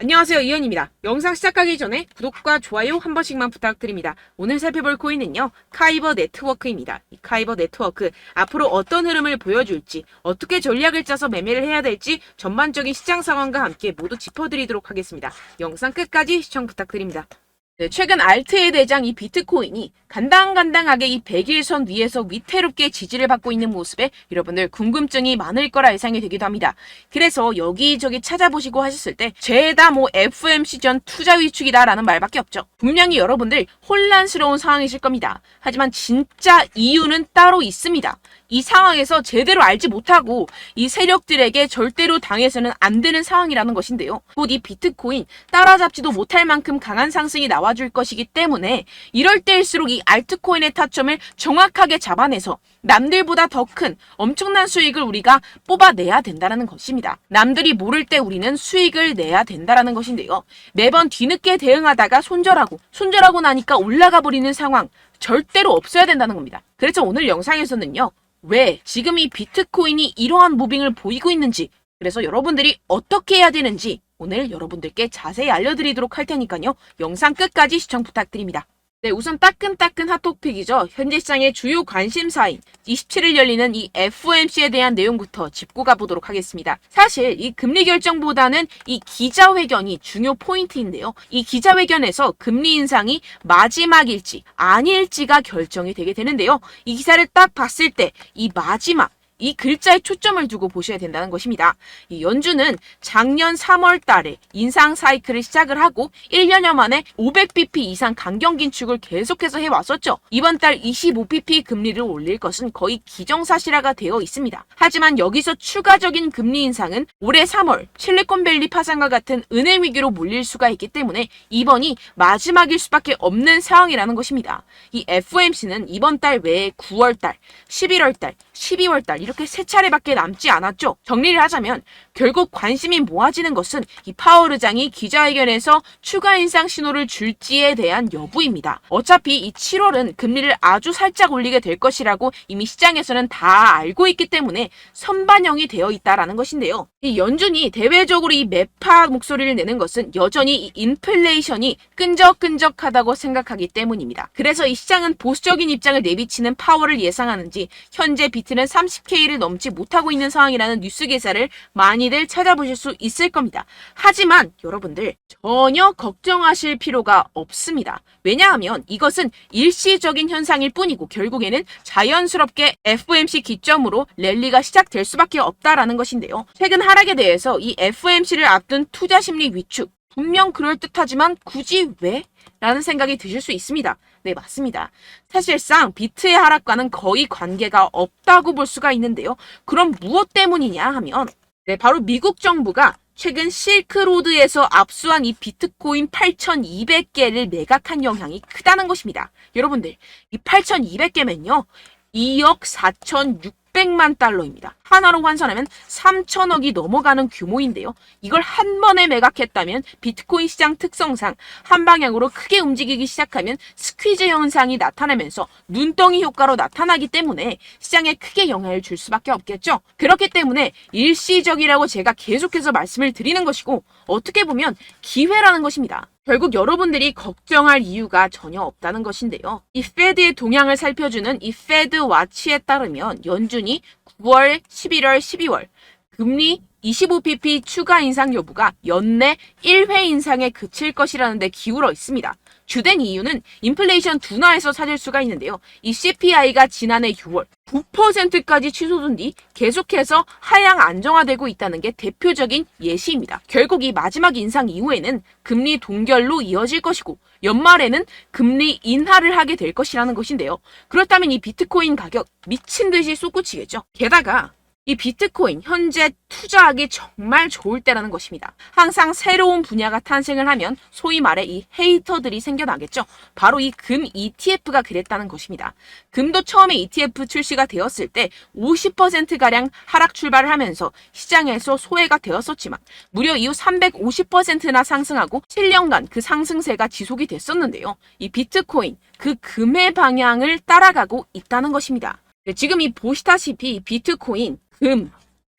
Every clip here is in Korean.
안녕하세요, 이현입니다. 영상 시작하기 전에 구독과 좋아요 한 번씩만 부탁드립니다. 오늘 살펴볼 코인은요, 카이버 네트워크입니다. 이 카이버 네트워크 앞으로 어떤 흐름을 보여줄지, 어떻게 전략을 짜서 매매를 해야 될지 전반적인 시장 상황과 함께 모두 짚어드리도록 하겠습니다. 영상 끝까지 시청 부탁드립니다. 네, 최근 알트의 대장 이 비트코인이 간당간당하게 이 100일선 위에서 위태롭게 지지를 받고 있는 모습에 여러분들 궁금증이 많을 거라 예상이 되기도 합니다. 그래서 여기저기 찾아보시고 하셨을 때 죄다 FOMC 전 투자 위축이다 라는 말밖에 없죠. 분명히 여러분들 혼란스러운 상황이실 겁니다. 하지만 진짜 이유는 따로 있습니다. 이 상황에서 제대로 알지 못하고 이 세력들에게 절대로 당해서는 안 되는 상황이라는 것인데요. 곧 이 비트코인 따라잡지도 못할 만큼 강한 상승이 나와줄 것이기 때문에 이럴 때일수록 이 알트코인의 타점을 정확하게 잡아내서 남들보다 더 큰 엄청난 수익을 우리가 뽑아내야 된다는 것입니다. 남들이 모를 때 우리는 수익을 내야 된다는 것인데요. 매번 뒤늦게 대응하다가 손절하고 나니까 올라가 버리는 상황 절대로 없어야 된다는 겁니다. 그래서 오늘 영상에서는요. 왜 지금 이 비트코인이 이러한 무빙을 보이고 있는지, 그래서 여러분들이 어떻게 해야 되는지 오늘 여러분들께 자세히 알려드리도록 할 테니까요. 영상 끝까지 시청 부탁드립니다. 네, 우선 따끈따끈 핫토픽이죠. 현재 시장의 주요 관심사인 27일 열리는 이 FOMC에 대한 내용부터 짚고 가보도록 하겠습니다. 사실 이 금리 결정보다는 이 기자회견이 중요 포인트인데요. 이 기자회견에서 금리 인상이 마지막일지 아닐지가 결정이 되게 되는데요. 이 기사를 딱 봤을 때 이 마지막 이 글자에 초점을 두고 보셔야 된다는 것입니다. 이 연준은 작년 3월 달에 인상 사이클을 시작을 하고 1년여 만에 500bp 이상 강경 긴축을 계속해서 해왔었죠. 이번 달 25bp 금리를 올릴 것은 거의 기정사실화가 되어 있습니다. 하지만 여기서 추가적인 금리 인상은 올해 3월 실리콘밸리 파산과 같은 은행 위기로 몰릴 수가 있기 때문에 이번이 마지막일 수밖에 없는 상황이라는 것입니다. 이 FOMC는 이번 달 외에 9월 달, 11월 달, 12월 달 이렇게 세 차례밖에 남지 않았죠. 정리를 하자면 결국 관심이 모아지는 것은 이 파월 의장이 기자회견에서 추가 인상 신호를 줄지에 대한 여부입니다. 어차피 이 7월은 금리를 아주 살짝 올리게 될 것이라고 이미 시장에서는 다 알고 있기 때문에 선반영이 되어 있다라는 것인데요. 이 연준이 대외적으로 이 매파 목소리를 내는 것은 여전히 이 인플레이션이 끈적끈적하다고 생각하기 때문입니다. 그래서 이 시장은 보수적인 입장을 내비치는 파월을 예상하는지 현재 비트는 30K를 넘지 못하고 있는 상황이라는 뉴스 기사를 많이들 찾아보실 수 있을 겁니다. 하지만 여러분들 전혀 걱정하실 필요가 없습니다. 왜냐하면 이것은 일시적인 현상일 뿐이고 결국에는 자연스럽게 FOMC 기점으로 랠리가 시작될 수밖에 없다라는 것인데요. 최근 하락에 대해서 이 FOMC를 앞둔 투자 심리 위축 분명 그럴듯하지만 굳이 왜? 라는 생각이 드실 수 있습니다. 네, 맞습니다. 사실상 비트의 하락과는 거의 관계가 없다고 볼 수가 있는데요. 그럼 무엇 때문이냐 하면 바로 미국 정부가 최근 실크로드에서 압수한 이 비트코인 8,200개를 매각한 영향이 크다는 것입니다. 여러분들, 이 8,200개면요. 2억 4,600만 달러입니다. 하나로 환산하면 3천억이 넘어가는 규모인데요. 이걸 한 번에 매각했다면 비트코인 시장 특성상 한 방향으로 크게 움직이기 시작하면 스퀴즈 현상이 나타나면서 눈덩이 효과로 나타나기 때문에 시장에 크게 영향을 줄 수밖에 없겠죠. 그렇기 때문에 일시적이라고 제가 계속해서 말씀을 드리는 것이고 어떻게 보면 기회라는 것입니다. 결국 여러분들이 걱정할 이유가 전혀 없다는 것인데요. 이 페드의 동향을 살펴주는 이 페드 와치에 따르면 연준이 9월, 11월, 12월 금리 25bp 추가 인상 여부가 연내 1회 인상에 그칠 것이라는 데 기울어 있습니다. 주된 이유는 인플레이션 둔화에서 찾을 수가 있는데요. 이 CPI가 지난해 6월 9%까지 치솟은 뒤 계속해서 하향 안정화되고 있다는 게 대표적인 예시입니다. 결국 이 마지막 인상 이후에는 금리 동결로 이어질 것이고 연말에는 금리 인하를 하게 될 것이라는 것인데요. 그렇다면 이 비트코인 가격 미친 듯이 솟구치겠죠. 게다가 이 비트코인 현재 투자하기 정말 좋을 때라는 것입니다. 항상 새로운 분야가 탄생을 하면 소위 말해 이 헤이터들이 생겨나겠죠. 바로 이 금 ETF가 그랬다는 것입니다. 금도 처음에 ETF 출시가 되었을 때 50%가량 하락 출발을 하면서 시장에서 소외가 되었었지만 무려 이후 350%나 상승하고 7년간 그 상승세가 지속이 됐었는데요. 이 비트코인 그 금의 방향을 따라가고 있다는 것입니다. 지금 이 보시다시피 비트코인, 금,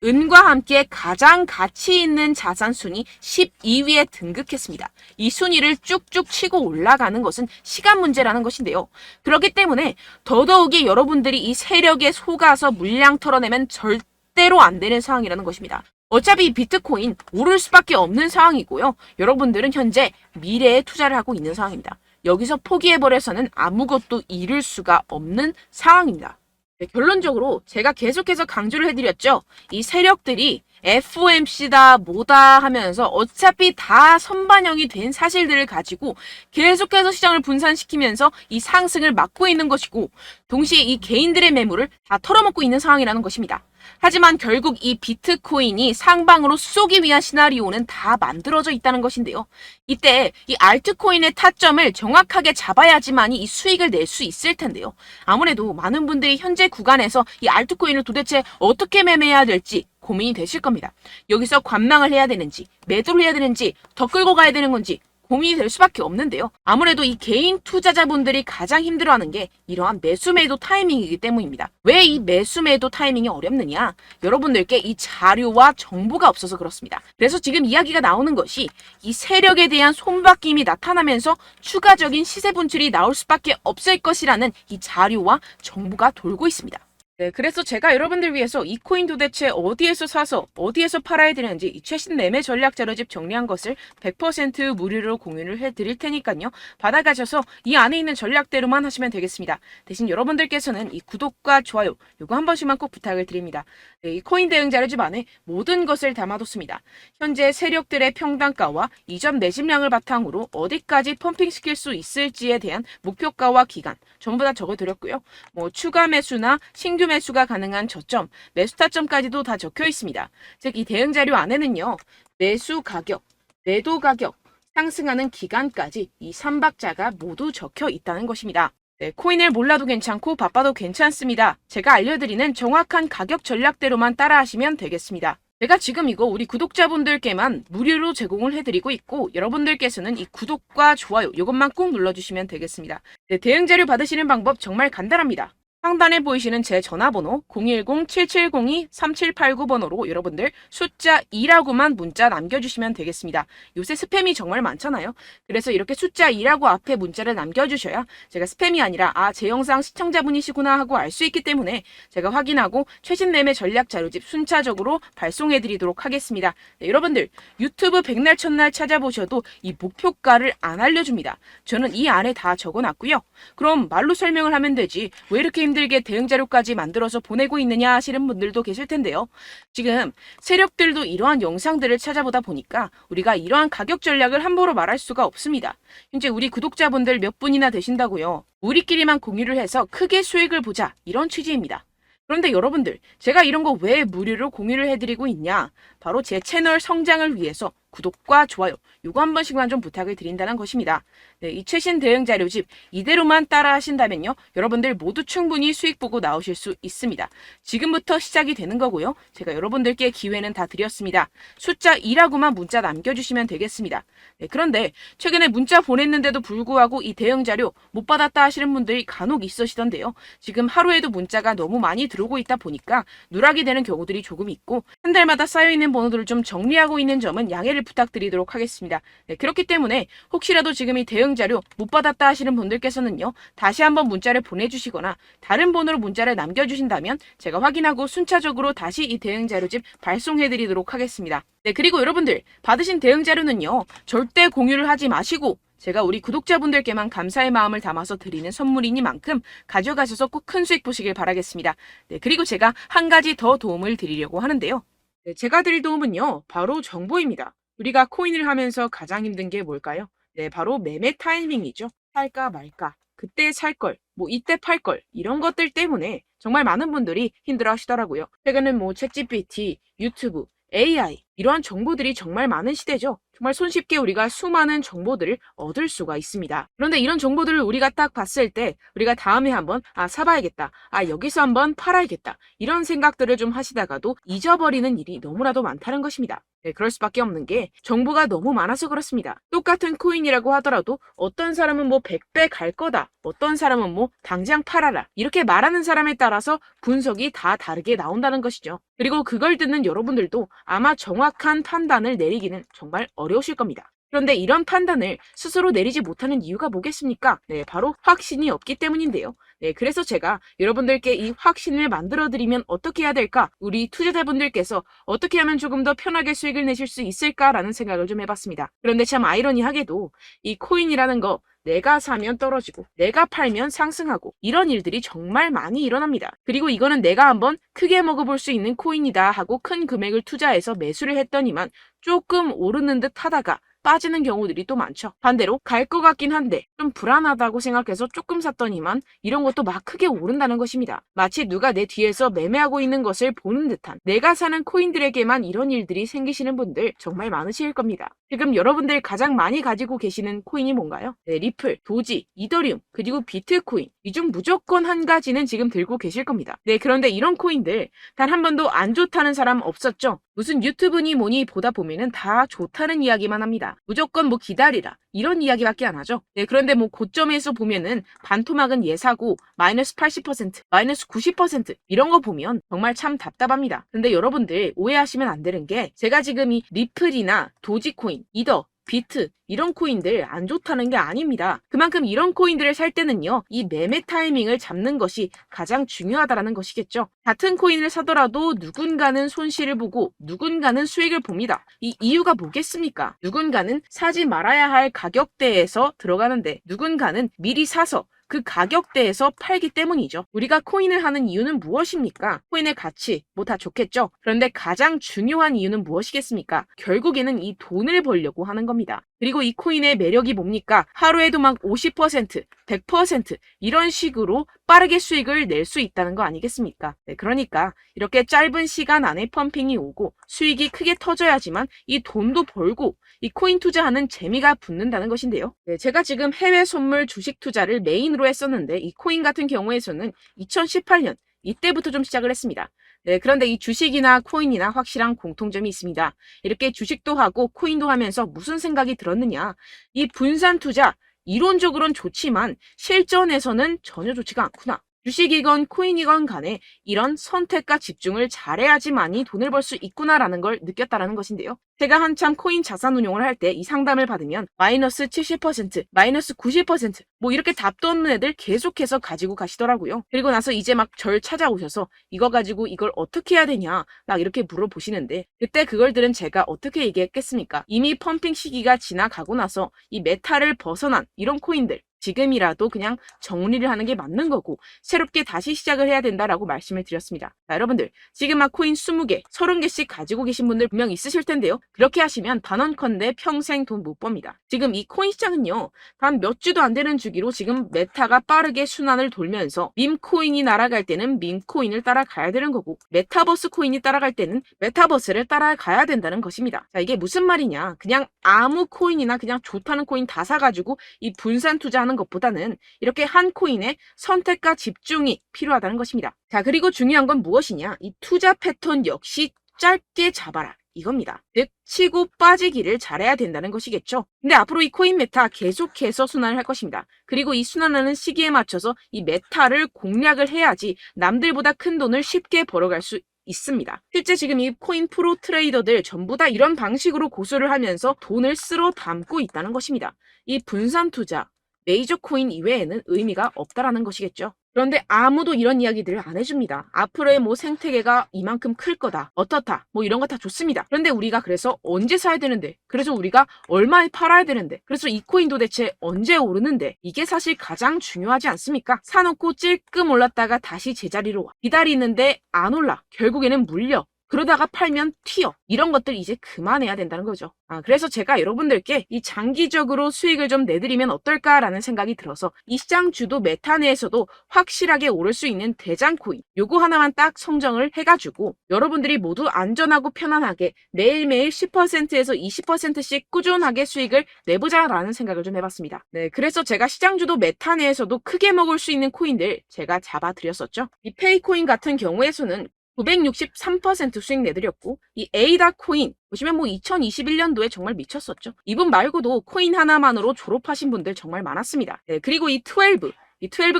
은과 함께 가장 가치 있는 자산 순위 12위에 등극했습니다. 이 순위를 쭉쭉 치고 올라가는 것은 시간 문제라는 것인데요. 그렇기 때문에 더더욱이 여러분들이 이 세력에 속아서 물량 털어내면 절대로 안 되는 상황이라는 것입니다. 어차피 비트코인 오를 수밖에 없는 상황이고요. 여러분들은 현재 미래에 투자를 하고 있는 상황입니다. 여기서 포기해버려서는 아무것도 이룰 수가 없는 상황입니다. 네, 결론적으로 제가 계속해서 강조를 해드렸죠. 이 세력들이 FOMC다 뭐다 하면서 어차피 다 선반영이 된 사실들을 가지고 계속해서 시장을 분산시키면서 이 상승을 막고 있는 것이고, 동시에 이 개인들의 매물을 다 털어먹고 있는 상황이라는 것입니다. 하지만 결국 이 비트코인이 상방으로 쏘기 위한 시나리오는 다 만들어져 있다는 것인데요. 이때 이 알트코인의 타점을 정확하게 잡아야지만이 이 수익을 낼 수 있을 텐데요. 아무래도 많은 분들이 현재 구간에서 이 알트코인을 도대체 어떻게 매매해야 될지 고민이 되실 겁니다. 여기서 관망을 해야 되는지, 매도를 해야 되는지, 더 끌고 가야 되는 건지 고민이 될 수밖에 없는데요. 아무래도 이 개인 투자자분들이 가장 힘들어하는 게 이러한 매수 매도 타이밍이기 때문입니다. 왜 이 매수 매도 타이밍이 어렵느냐? 여러분들께 이 자료와 정보가 없어서 그렇습니다. 그래서 지금 이야기가 나오는 것이 이 세력에 대한 손바뀜이 나타나면서 추가적인 시세 분출이 나올 수밖에 없을 것이라는 이 자료와 정보가 돌고 있습니다. 네, 그래서 제가 여러분들 위해서 이 코인 도대체 어디에서 사서 어디에서 팔아야 되는지 이 최신 매매 전략 자료집 정리한 것을 100% 무료로 공유를 해드릴 테니까요. 받아가셔서 이 안에 있는 전략대로만 하시면 되겠습니다. 대신 여러분들께서는 이 구독과 좋아요 요거 한 번씩만 꼭 부탁을 드립니다. 네, 이 코인 대응 자료집 안에 모든 것을 담아뒀습니다. 현재 세력들의 평단가와 이전 매집량을 바탕으로 어디까지 펌핑시킬 수 있을지에 대한 목표가와 기간 전부 다 적어드렸고요. 뭐 추가 매수나 신규 매수가 가능한 저점, 매수 타점까지도 다 적혀 있습니다. 즉 이 대응 자료 안에는요. 매수 가격, 매도 가격, 상승하는 기간까지 이 3박자가 모두 적혀 있다는 것입니다. 네, 코인을 몰라도 괜찮고 바빠도 괜찮습니다. 제가 알려드리는 정확한 가격 전략대로만 따라하시면 되겠습니다. 제가 지금 이거 우리 구독자분들께만 무료로 제공을 해드리고 있고, 여러분들께서는 이 구독과 좋아요 이것만 꼭 눌러주시면 되겠습니다. 네, 대응 자료 받으시는 방법 정말 간단합니다. 상단에 보이시는 제 전화번호 010-7702-3789번호로 여러분들 숫자 2라고만 문자 남겨주시면 되겠습니다. 요새 스팸이 정말 많잖아요. 그래서 이렇게 숫자 2라고 앞에 문자를 남겨주셔야 제가 스팸이 아니라 제 영상 시청자분이시구나 하고 알 수 있기 때문에 제가 확인하고 최신 매매 전략 자료집 순차적으로 발송해드리도록 하겠습니다. 네, 여러분들 유튜브 백날 첫날 찾아보셔도 이 목표가를 안 알려줍니다. 저는 이 안에 다 적어놨고요. 그럼 말로 설명을 하면 되지 왜 이렇게 힘들게 대응 자료까지 만들어서 보내고 있느냐 하시는 분들도 계실 텐데요. 지금 세력들도 이러한 영상들을 찾아보다 보니까 우리가 이러한 가격 전략을 함부로 말할 수가 없습니다. 현재 우리 구독자분들 몇 분이나 되신다고요. 우리끼리만 공유를 해서 크게 수익을 보자 이런 취지입니다. 그런데 여러분들 제가 이런 거 왜 무료로 공유를 해드리고 있냐? 바로 제 채널 성장을 위해서 구독과 좋아요 요거 한 번씩만 좀 부탁을 드린다는 것입니다. 네, 이 최신 대응 자료집 이대로만 따라 하신다면요. 여러분들 모두 충분히 수익 보고 나오실 수 있습니다. 지금부터 시작이 되는 거고요. 제가 여러분들께 기회는 다 드렸습니다. 숫자 2라고만 문자 남겨주시면 되겠습니다. 네, 그런데 최근에 문자 보냈는데도 불구하고 이 대응 자료 못 받았다 하시는 분들이 간혹 있으시던데요. 지금 하루에도 문자가 너무 많이 들어오고 있다 보니까 누락이 되는 경우들이 조금 있고 한 달마다 쌓여있는 번호들을 좀 정리하고 있는 점은 양해를 부탁드리도록 하겠습니다. 네, 그렇기 때문에 혹시라도 지금 이 대응 자료 못 받았다 하시는 분들께서는요. 다시 한번 문자를 보내주시거나 다른 번호로 문자를 남겨주신다면 제가 확인하고 순차적으로 다시 이 대응 자료집 발송해드리도록 하겠습니다. 네, 그리고 여러분들 받으신 대응 자료는요. 절대 공유를 하지 마시고 제가 우리 구독자분들께만 감사의 마음을 담아서 드리는 선물이니만큼 가져가셔서 꼭 큰 수익 보시길 바라겠습니다. 네, 그리고 제가 한 가지 더 도움을 드리려고 하는데요. 네, 제가 드릴 도움은요. 바로 정보입니다. 우리가 코인을 하면서 가장 힘든 게 뭘까요? 네, 바로 매매 타이밍이죠. 살까 말까, 그때 살 걸, 뭐 이때 팔 걸, 이런 것들 때문에 정말 많은 분들이 힘들어 하시더라고요. 최근엔 뭐 챗GPT, 유튜브, AI 이러한 정보들이 정말 많은 시대죠. 정말 손쉽게 우리가 수많은 정보들을 얻을 수가 있습니다. 그런데 이런 정보들을 우리가 딱 봤을 때 우리가 다음에 한번 사봐야겠다. 여기서 한번 팔아야겠다. 이런 생각들을 좀 하시다가도 잊어버리는 일이 너무나도 많다는 것입니다. 네, 그럴 수밖에 없는 게 정보가 너무 많아서 그렇습니다. 똑같은 코인이라고 하더라도 어떤 사람은 뭐 100배 갈 거다. 어떤 사람은 뭐 당장 팔아라. 이렇게 말하는 사람에 따라서 분석이 다 다르게 나온다는 것이죠. 그리고 그걸 듣는 여러분들도 아마 정확한 판단을 내리기는 정말 어려우실 겁니다. 그런데 이런 판단을 스스로 내리지 못하는 이유가 뭐겠습니까? 네, 바로 확신이 없기 때문인데요. 네, 그래서 제가 여러분들께 이 확신을 만들어드리면 어떻게 해야 될까? 우리 투자자분들께서 어떻게 하면 조금 더 편하게 수익을 내실 수 있을까라는 생각을 좀 해봤습니다. 그런데 참 아이러니하게도 이 코인이라는 거 내가 사면 떨어지고 내가 팔면 상승하고 이런 일들이 정말 많이 일어납니다. 그리고 이거는 내가 한번 크게 먹어볼 수 있는 코인이다 하고 큰 금액을 투자해서 매수를 했더니만 조금 오르는 듯 하다가 빠지는 경우들이 또 많죠. 반대로 갈 것 같긴 한데 좀 불안하다고 생각해서 조금 샀더니만 이런 것도 막 크게 오른다는 것입니다. 마치 누가 내 뒤에서 매매하고 있는 것을 보는 듯한 내가 사는 코인들에게만 이런 일들이 생기시는 분들 정말 많으실 겁니다. 지금 여러분들 가장 많이 가지고 계시는 코인이 뭔가요? 네, 리플, 도지, 이더리움, 그리고 비트코인. 이 중 무조건 한 가지는 지금 들고 계실 겁니다. 네, 그런데 이런 코인들 단 한 번도 안 좋다는 사람 없었죠? 무슨 유튜브니 뭐니 보다 보면은 다 좋다는 이야기만 합니다. 무조건 뭐 기다리라 이런 이야기밖에 안 하죠. 네, 그런데 뭐 고점에서 보면은 반토막은 예사고 마이너스 80%, 마이너스 90% 이런 거 보면 정말 참 답답합니다. 근데 여러분들 오해하시면 안 되는 게 제가 지금 이 리플이나 도지코인, 이더, 비트 이런 코인들 안 좋다는 게 아닙니다. 그만큼 이런 코인들을 살 때는요, 이 매매 타이밍을 잡는 것이 가장 중요하다는 것이겠죠. 같은 코인을 사더라도 누군가는 손실을 보고 누군가는 수익을 봅니다. 이 이유가 뭐겠습니까? 누군가는 사지 말아야 할 가격대에서 들어가는데 누군가는 미리 사서 그 가격대에서 팔기 때문이죠. 우리가 코인을 하는 이유는 무엇입니까? 코인의 가치, 뭐 다 좋겠죠? 그런데 가장 중요한 이유는 무엇이겠습니까? 결국에는 이 돈을 벌려고 하는 겁니다. 그리고 이 코인의 매력이 뭡니까? 하루에도 막 50%, 100% 이런 식으로 빠르게 수익을 낼 수 있다는 거 아니겠습니까? 네, 그러니까 이렇게 짧은 시간 안에 펌핑이 오고 수익이 크게 터져야지만 이 돈도 벌고 이 코인 투자하는 재미가 붙는다는 것인데요. 네, 제가 지금 해외 선물 주식 투자를 메인으로 했었는데 이 코인 같은 경우에서는 2018년 이때부터 좀 시작을 했습니다. 네, 그런데 이 주식이나 코인이나 확실한 공통점이 있습니다. 이렇게 주식도 하고 코인도 하면서 무슨 생각이 들었느냐. 이 분산 투자, 이론적으로는 좋지만 실전에서는 전혀 좋지가 않구나. 주식이건 코인이건 간에 이런 선택과 집중을 잘해야지만이 돈을 벌 수 있구나라는 걸 느꼈다라는 것인데요. 제가 한참 코인 자산 운용을 할 때 이 상담을 받으면 마이너스 70%, 마이너스 90% 뭐 이렇게 답도 없는 애들 계속해서 가지고 가시더라고요. 그리고 나서 이제 막 절 찾아오셔서 이거 가지고 이걸 어떻게 해야 되냐 막 이렇게 물어보시는데 그때 그걸 들은 제가 어떻게 얘기했겠습니까? 이미 펌핑 시기가 지나가고 나서 이 메타를 벗어난 이런 코인들 지금이라도 그냥 정리를 하는 게 맞는 거고 새롭게 다시 시작을 해야 된다라고 말씀을 드렸습니다. 자, 여러분들 지금 막 코인 20개, 30개씩 가지고 계신 분들 분명 있으실 텐데요. 그렇게 하시면 단언컨대 평생 돈 못 법니다. 지금 이 코인 시장은요. 단 몇 주도 안 되는 주기로 지금 메타가 빠르게 순환을 돌면서 밈코인이 날아갈 때는 밈코인을 따라가야 되는 거고 메타버스 코인이 따라갈 때는 메타버스를 따라가야 된다는 것입니다. 자, 이게 무슨 말이냐. 그냥 아무 코인이나 그냥 좋다는 코인 다 사가지고 이 분산 투자하는 것보다는 이렇게 한 코인에 선택과 집중이 필요하다는 것입니다. 자, 그리고 중요한 건 무엇이냐? 이 투자 패턴 역시 짧게 잡아라. 이겁니다. 즉 치고 빠지기를 잘해야 된다는 것이겠죠. 근데 앞으로 이 코인 메타 계속해서 순환을 할 것입니다. 그리고 이 순환하는 시기에 맞춰서 이 메타를 공략을 해야지 남들보다 큰 돈을 쉽게 벌어갈 수 있습니다. 실제 지금 이 코인 프로 트레이더들 전부 다 이런 방식으로 고수를 하면서 돈을 쓸어 담고 있다는 것입니다. 이 분산 투자, 메이저 코인 이외에는 의미가 없다라는 것이겠죠. 그런데 아무도 이런 이야기들을 안 해줍니다. 앞으로의 뭐 생태계가 이만큼 클 거다. 어떻다. 뭐 이런 거 다 좋습니다. 그런데 우리가 그래서 언제 사야 되는데? 그래서 우리가 얼마에 팔아야 되는데? 그래서 이 코인 도대체 언제 오르는데? 이게 사실 가장 중요하지 않습니까? 사놓고 찔끔 올랐다가 다시 제자리로 와. 기다리는데 안 올라. 결국에는 물려. 그러다가 팔면 튀어. 이런 것들 이제 그만해야 된다는 거죠. 그래서 제가 여러분들께 이 장기적으로 수익을 좀 내드리면 어떨까라는 생각이 들어서 이 시장 주도 메타 내에서도 확실하게 오를 수 있는 대장 코인 요거 하나만 딱 선정을 해가지고 여러분들이 모두 안전하고 편안하게 매일매일 10%에서 20%씩 꾸준하게 수익을 내보자라는 생각을 좀 해봤습니다. 네, 그래서 제가 시장 주도 메타 내에서도 크게 먹을 수 있는 코인들 제가 잡아드렸었죠. 이 페이코인 같은 경우에서는 963% 수익 내드렸고, 이 에이다 코인 보시면 2021년도에 정말 미쳤었죠. 이분 말고도 코인 하나만으로 졸업하신 분들 정말 많았습니다. 네, 그리고 이12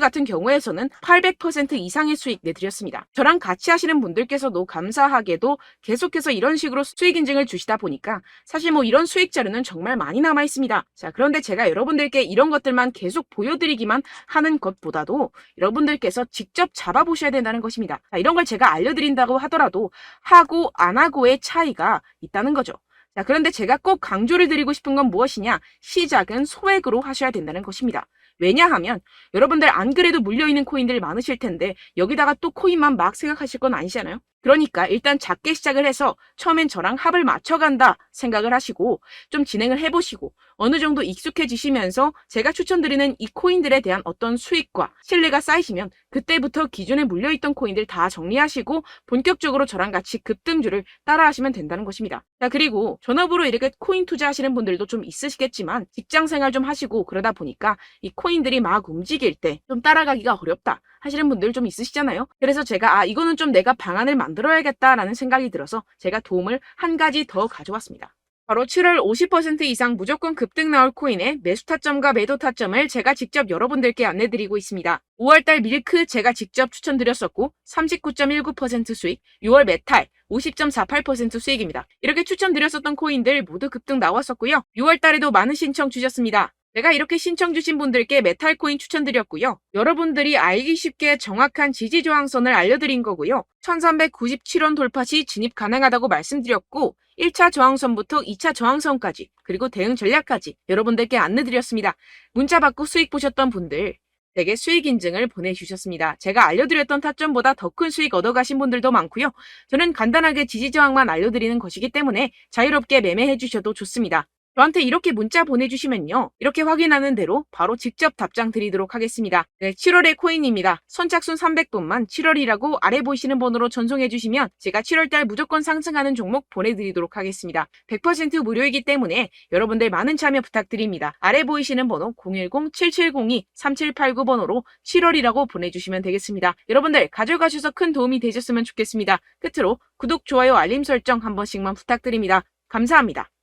같은 경우에서는 800% 이상의 수익 내드렸습니다. 저랑 같이 하시는 분들께서도 감사하게도 계속해서 이런 식으로 수익 인증을 주시다 보니까 사실 이런 수익 자료는 정말 많이 남아 있습니다. 자, 그런데 제가 여러분들께 이런 것들만 계속 보여드리기만 하는 것보다도 여러분들께서 직접 잡아보셔야 된다는 것입니다. 자, 이런 걸 제가 알려드린다고 하더라도 하고 안 하고의 차이가 있다는 거죠. 자, 그런데 제가 꼭 강조를 드리고 싶은 건 무엇이냐? 시작은 소액으로 하셔야 된다는 것입니다. 왜냐하면 여러분들 안 그래도 물려있는 코인들 많으실 텐데 여기다가 또 코인만 막 생각하실 건 아니잖아요. 그러니까 일단 작게 시작을 해서 처음엔 저랑 합을 맞춰간다 생각을 하시고 좀 진행을 해보시고 어느 정도 익숙해지시면서 제가 추천드리는 이 코인들에 대한 어떤 수익과 신뢰가 쌓이시면 그때부터 기존에 물려있던 코인들 다 정리하시고 본격적으로 저랑 같이 급등주를 따라하시면 된다는 것입니다. 자, 그리고 전업으로 이렇게 코인 투자하시는 분들도 좀 있으시겠지만 직장생활 좀 하시고 그러다 보니까 이 코인들이 막 움직일 때 좀 따라가기가 어렵다 하시는 분들 좀 있으시잖아요. 그래서 제가 이거는 좀 내가 방안을 만들어야겠다라는 생각이 들어서 제가 도움을 한 가지 더 가져왔습니다. 바로 7월 50% 이상 무조건 급등 나올 코인의 매수 타점과 매도 타점을 제가 직접 여러분들께 안내드리고 있습니다. 5월달 밀크 제가 직접 추천드렸었고 39.19% 수익, 6월 메탈 50.48% 수익입니다. 이렇게 추천드렸었던 코인들 모두 급등 나왔었고요. 6월달에도 많은 신청 주셨습니다. 제가 이렇게 신청 주신 분들께 메탈코인 추천드렸고요. 여러분들이 알기 쉽게 정확한 지지저항선을 알려드린 거고요. 1397원 돌파 시 진입 가능하다고 말씀드렸고 1차 저항선부터 2차 저항선까지 그리고 대응 전략까지 여러분들께 안내드렸습니다. 문자 받고 수익 보셨던 분들 되게 수익 인증을 보내주셨습니다. 제가 알려드렸던 타점보다 더 큰 수익 얻어가신 분들도 많고요. 저는 간단하게 지지저항만 알려드리는 것이기 때문에 자유롭게 매매해 주셔도 좋습니다. 저한테 이렇게 문자 보내주시면요. 이렇게 확인하는 대로 바로 직접 답장 드리도록 하겠습니다. 네, 7월의 코인입니다. 선착순 300분만 7월이라고 아래 보이시는 번호로 전송해주시면 제가 7월달 무조건 상승하는 종목 보내드리도록 하겠습니다. 100% 무료이기 때문에 여러분들 많은 참여 부탁드립니다. 아래 보이시는 번호 010-7702-3789번호로 7월이라고 보내주시면 되겠습니다. 여러분들 가져가셔서 큰 도움이 되셨으면 좋겠습니다. 끝으로 구독, 좋아요, 알림 설정 한 번씩만 부탁드립니다. 감사합니다.